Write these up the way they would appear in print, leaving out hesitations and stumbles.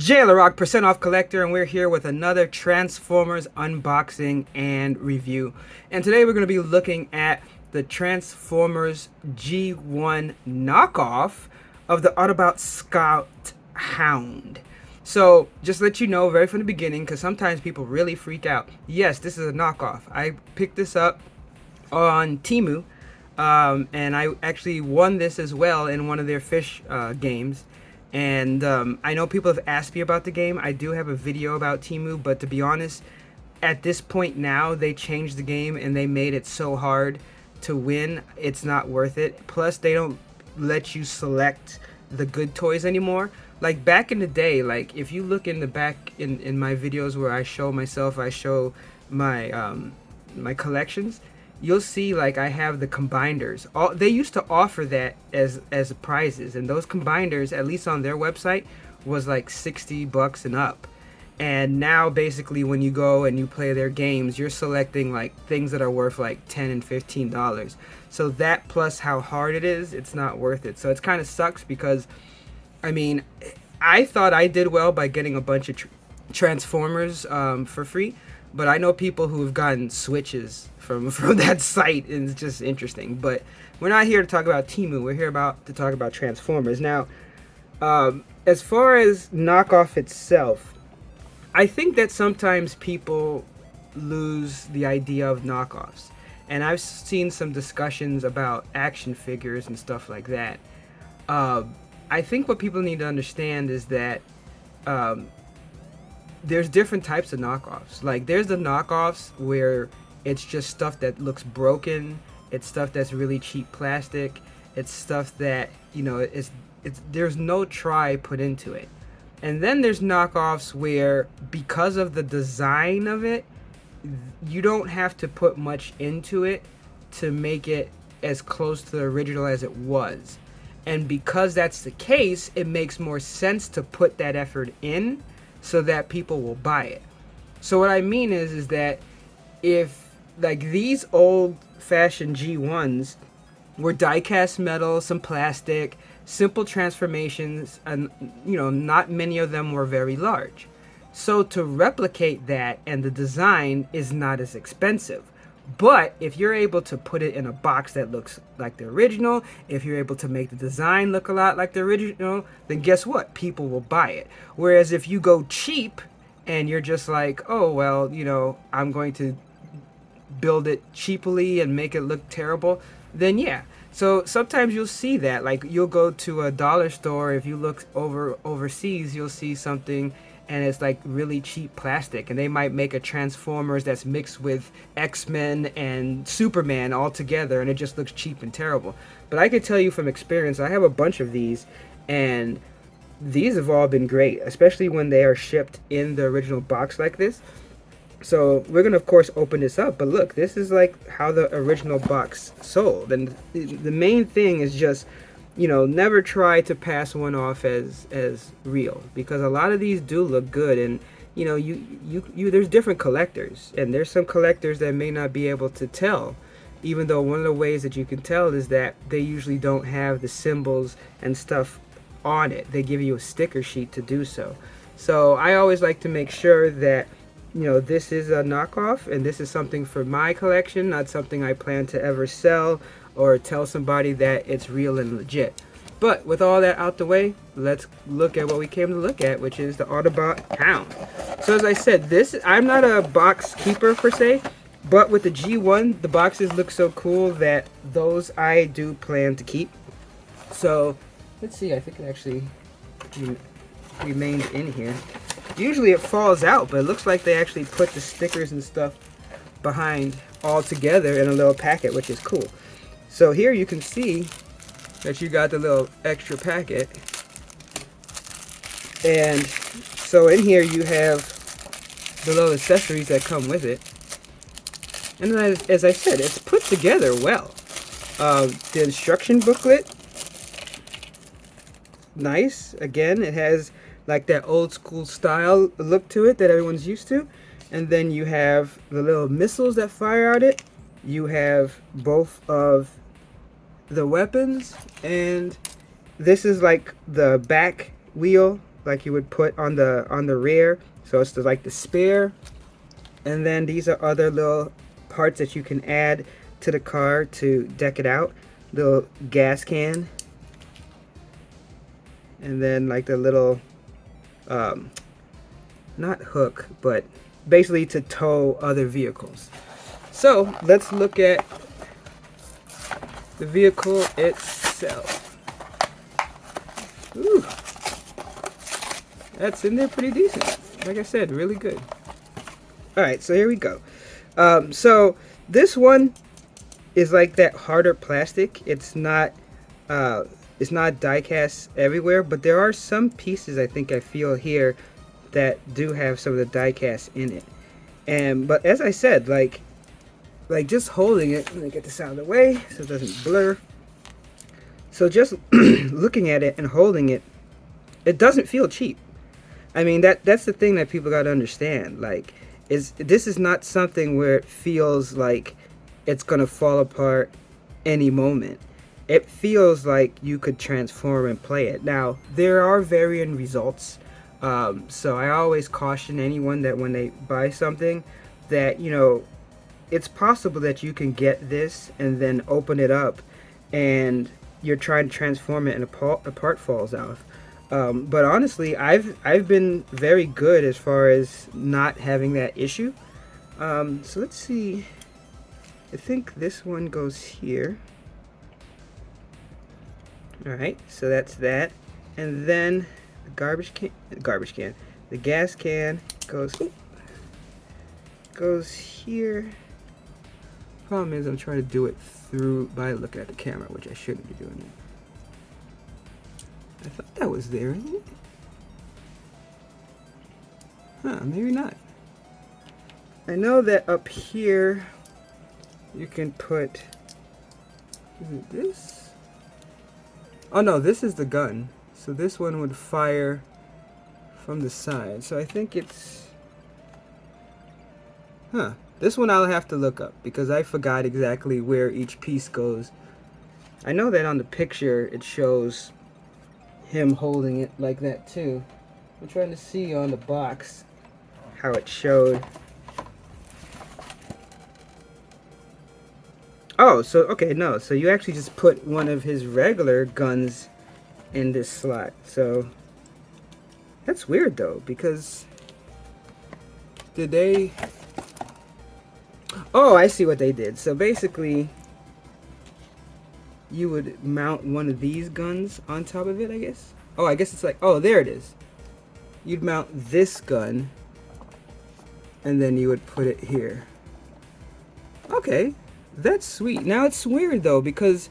Jailer Rock percent off collector, and we're here with another Transformers unboxing and review. And today we're going to be looking at the Transformers G1 knockoff of the Autobot Scout Hound. So just to let you know right from the beginning, because sometimes people really freak out. Yes, this is a knockoff. I picked this up on Temu, and I actually won this as well in one of their fish games. And I know people have asked me about the game. I do have a video about Temu, but to be honest, at this point now, they changed the game and they made it so hard to win, it's not worth it. Plus, they don't let you select the good toys anymore. Like back in the day, like if you look in the back in my videos where I show myself, I show my my collections, you'll see like I have the combiners. They used to offer that as prizes, and those combiners, at least on their website, was like $60 and up. And now basically when you go and you play their games, you're selecting like things that are worth like $10 and $15. So that plus how hard it is, it's not worth it. So it's kind of sucks because, I mean, I thought I did well by getting a bunch of Transformers for free. But I know people who have gotten switches from that site, and it's just interesting. But we're not here to talk about Temu. We're here to talk about Transformers. Now, as far as knockoff itself, I think that sometimes people lose the idea of knockoffs. And I've seen some discussions about action figures and stuff like that. I think what people need to understand is that there's different types of knockoffs. Like there's the knockoffs where it's just stuff that looks broken. It's stuff that's really cheap plastic. It's stuff that, you know, it's there's no try put into it. And then there's knockoffs where because of the design of it, you don't have to put much into it to make it as close to the original as it was. And because that's the case, it makes more sense to put that effort in so that people will buy it. So what I mean is that if like these old-fashioned G1s were die-cast metal, some plastic, simple transformations, and you know, not many of them were very large. So to replicate that, and the design is not as expensive. But if you're able to put it in a box that looks like the original, if you're able to make the design look a lot like the original, then guess what? People will buy it. Whereas if you go cheap and you're just like, oh, well, you know, I'm going to build it cheaply and make it look terrible, then yeah. So sometimes you'll see that. Like you'll go to a dollar store, if you look overseas, you'll see something and it's like really cheap plastic, and they might make a Transformers that's mixed with X-Men and Superman all together, and it just looks cheap and terrible. But I can tell you from experience, I have a bunch of these, and these have all been great, especially when they are shipped in the original box like this. So we're gonna of course open this up, but look, this is like how the original box sold, and the main thing is just, you know, never try to pass one off as real, because a lot of these do look good, and you know, you there's different collectors, and there's some collectors that may not be able to tell, even though one of the ways that you can tell is that they usually don't have the symbols and stuff on it. They give you a sticker sheet to do so. So I always like to make sure that, you know, this is a knockoff and this is something for my collection, not something I plan to ever sell or tell somebody that it's real and legit. But with all that out the way, let's look at what we came to look at, which is the Autobot Hound. So as I said, I'm not a box keeper per se, but with the G1, the boxes look so cool that those I do plan to keep. So let's see, I think it actually remains in here. Usually it falls out, but it looks like they actually put the stickers and stuff behind all together in a little packet, which is cool. So here you can see that you got the little extra packet. And so in here you have the little accessories that come with it. And then, as I said, it's put together well. The instruction booklet, nice. Again, it has like that old school style look to it that everyone's used to. And then you have the little missiles that fire out it. You have both of the weapons, and this is like the back wheel like you would put on the rear. So it's like the spare, and then these are other little parts that you can add to the car to deck it out. Little gas can, and then like the little not hook, but basically to tow other vehicles. So let's look at the vehicle itself. Ooh, that's in there pretty decent. Like I said, really good. Alright, so here we go. So this one is like that harder plastic. It's not die cast everywhere, but there are some pieces I think I feel here that do have some of the die cast in it. But as I said, like just holding it, let me get this out of the way so it doesn't blur. So just looking at it and holding it, it doesn't feel cheap. I mean, that's the thing that people got to understand. Like, this is not something where it feels like it's gonna fall apart any moment. It feels like you could transform and play it. Now, there are varying results. So I always caution anyone that when they buy something, that, you know, it's possible that you can get this and then open it up and you're trying to transform it and a part falls off. But honestly, I've been very good as far as not having that issue. So let's see. I think this one goes here. Alright, so that's that. And then the the gas can goes here. Problem is, I'm trying to do it through by looking at the camera, which I shouldn't be doing it. I thought that was there, isn't it? Huh, maybe not. I know that up here you can put, is it this? Oh no, this is the gun. So this one would fire from the side. So I think it's, this one I'll have to look up because I forgot exactly where each piece goes. I know that on the picture it shows him holding it like that too. I'm trying to see on the box how it showed. Oh, so okay, no. So you actually just put one of his regular guns in this slot. So that's weird though, because did they... Oh, I see what they did. So basically you would mount one of these guns on top of it, I guess. Oh, I guess it's like, oh, there it is. You'd mount this gun and then you would put it here. Okay, that's sweet. Now it's weird though, because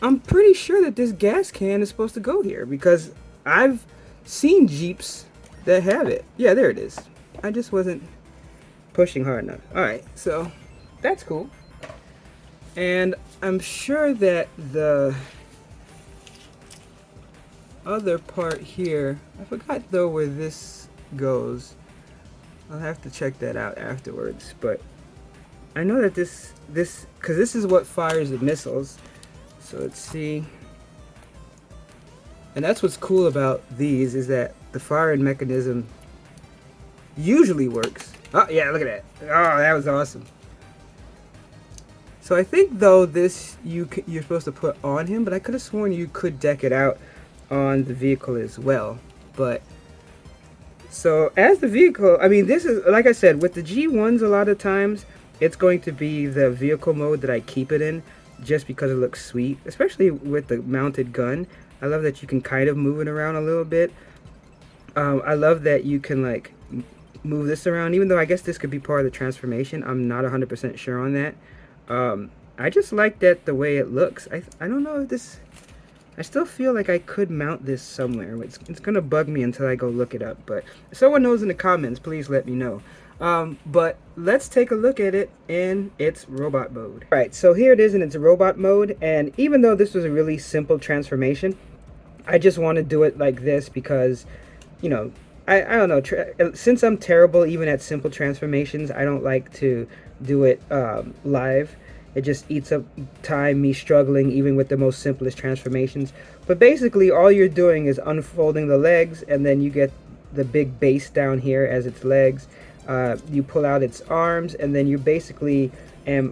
I'm pretty sure that this gas can is supposed to go here, because I've seen Jeeps that have it. Yeah, there it is. I just wasn't pushing hard enough. Alright, so that's cool. And I'm sure that the other part here, I forgot though where this goes. I'll have to check that out afterwards, but I know that this because this is what fires the missiles. So let's see. And that's what's cool about these, is that the firing mechanism usually works. Oh yeah, look at that. Oh, that was awesome. So I think though this you're supposed to put on him, but I could have sworn you could deck it out on the vehicle as well. But so as the vehicle, I mean, this is, like I said, with the G1s, a lot of times it's going to be the vehicle mode that I keep it in, just because it looks sweet, especially with the mounted gun. I love that you can kind of move it around a little bit. I love that you can like move this around, even though I guess this could be part of the transformation. I'm not 100% sure on that. I just like that the way it looks. I don't know if this, I still feel like I could mount this somewhere. It's gonna bug me until I go look it up, but if someone knows in the comments, please let me know. But let's take a look at it in its robot mode. Alright, so here it is in its robot mode, and even though this was a really simple transformation, I just want to do it like this because, you know, I don't know, since I'm terrible even at simple transformations, I don't like to do it live. It just eats up time, me struggling even with the most simplest transformations. But basically, all you're doing is unfolding the legs, and then you get the big base down here as its legs. You pull out its arms, and then you basically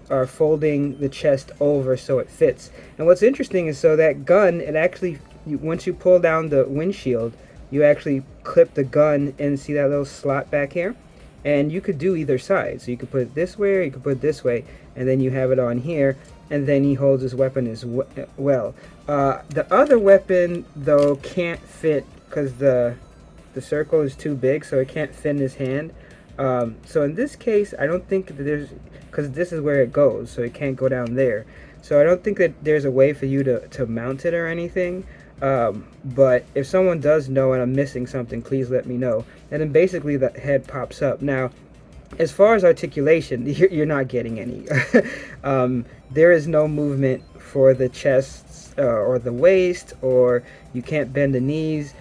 are folding the chest over so it fits. And what's interesting is, so that gun, it actually, once you pull down the windshield, you actually clip the gun and see that little slot back here. And you could do either side. So you could put it this way, or you could put it this way, and then you have it on here, and then he holds his weapon as well. The other weapon, though, can't fit because the circle is too big, so it can't fit in his hand. So in this case, I don't think that there's, because this is where it goes, so it can't go down there. So I don't think that there's a way for you to mount it or anything. But if someone does know and I'm missing something, please let me know. And then basically the head pops up. Now, as far as articulation, you're not getting any. There is no movement for the chest or the waist, or you can't bend the knees.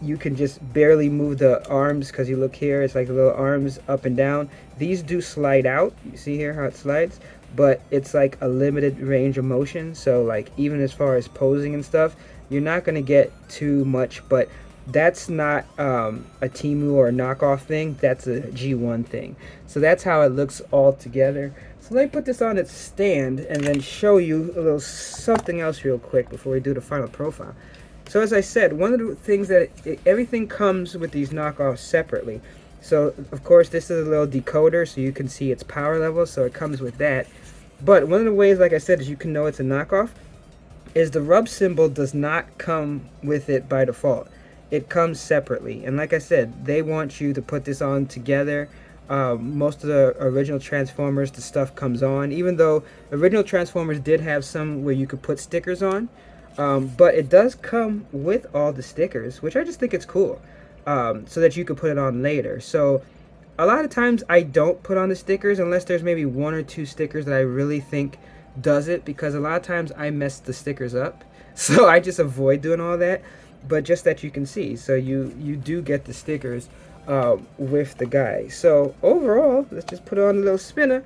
You can just barely move the arms, because you look here, it's like the little arms up and down. These do slide out. You see here how it slides? But it's like a limited range of motion. So like even as far as posing and stuff, you're not going to get too much. But that's not a Temu or a knockoff thing. That's a G1 thing. So that's how it looks all together. So let me put this on its stand and then show you a little something else real quick before we do the final profile. So as I said, one of the things that everything comes with these knockoffs separately. So of course this is a little decoder so you can see its power level, so it comes with that. But one of the ways, like I said, is you can know it's a knockoff is the rub symbol does not come with it by default. It comes separately, and like I said, they want you to put this on together. Most of the original Transformers, the stuff comes on, even though original Transformers did have some where you could put stickers on. But it does come with all the stickers, which I just think it's cool, so that you could put it on later. So a lot of times I don't put on the stickers unless there's maybe 1 or 2 stickers that I really think does it, because a lot of times I mess the stickers up, so I just avoid doing all that. But just that you can see, so you do get the stickers with the guy. So overall, let's just put on a little spinner.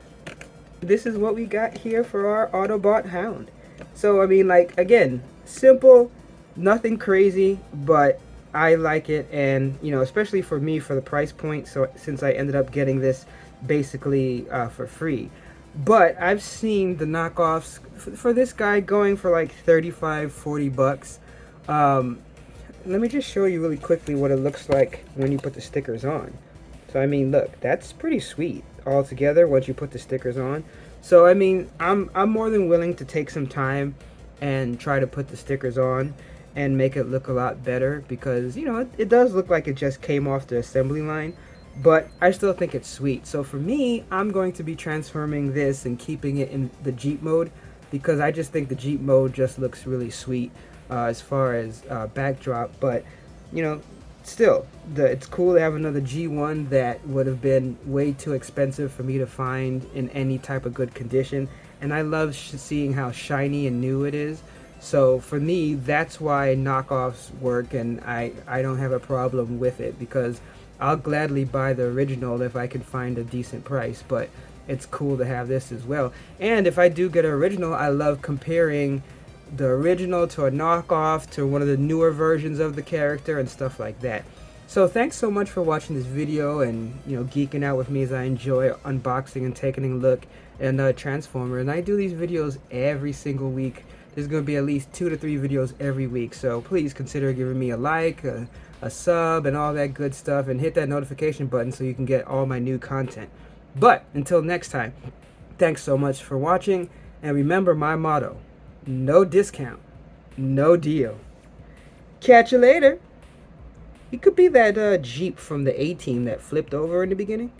This is what we got here for our Autobot Hound. So I mean, like, again, simple, nothing crazy, but I like it. And you know, especially for me, for the price point, so since I ended up getting this basically for free. But I've seen the knockoffs for this guy going for like 35-40 bucks. Let me just show you really quickly what it looks like when you put the stickers on. So I mean, look, that's pretty sweet all together once you put the stickers on. So I mean, I'm more than willing to take some time and try to put the stickers on and make it look a lot better, because you know, it does look like it just came off the assembly line, but I still think it's sweet. So for me, I'm going to be transforming this and keeping it in the Jeep mode, because I just think the Jeep mode just looks really sweet as far as backdrop. But you know, still, it's cool to have another G1 that would have been way too expensive for me to find in any type of good condition. And I love seeing how shiny and new it is. So for me, that's why knockoffs work, and I don't have a problem with it, because I'll gladly buy the original if I can find a decent price. But it's cool to have this as well. And if I do get an original, I love comparing the original to a knockoff to one of the newer versions of the character and stuff like that. So thanks so much for watching this video and, you know, geeking out with me as I enjoy unboxing and taking a look at Transformer. And I do these videos every single week. There's going to be at least 2 to 3 videos every week, so please consider giving me a like, a sub, and all that good stuff, and hit that notification button so you can get all my new content. But until next time, thanks so much for watching, and remember my motto: no discount, no deal. Catch you later. It could be that Jeep from the A-Team that flipped over in the beginning.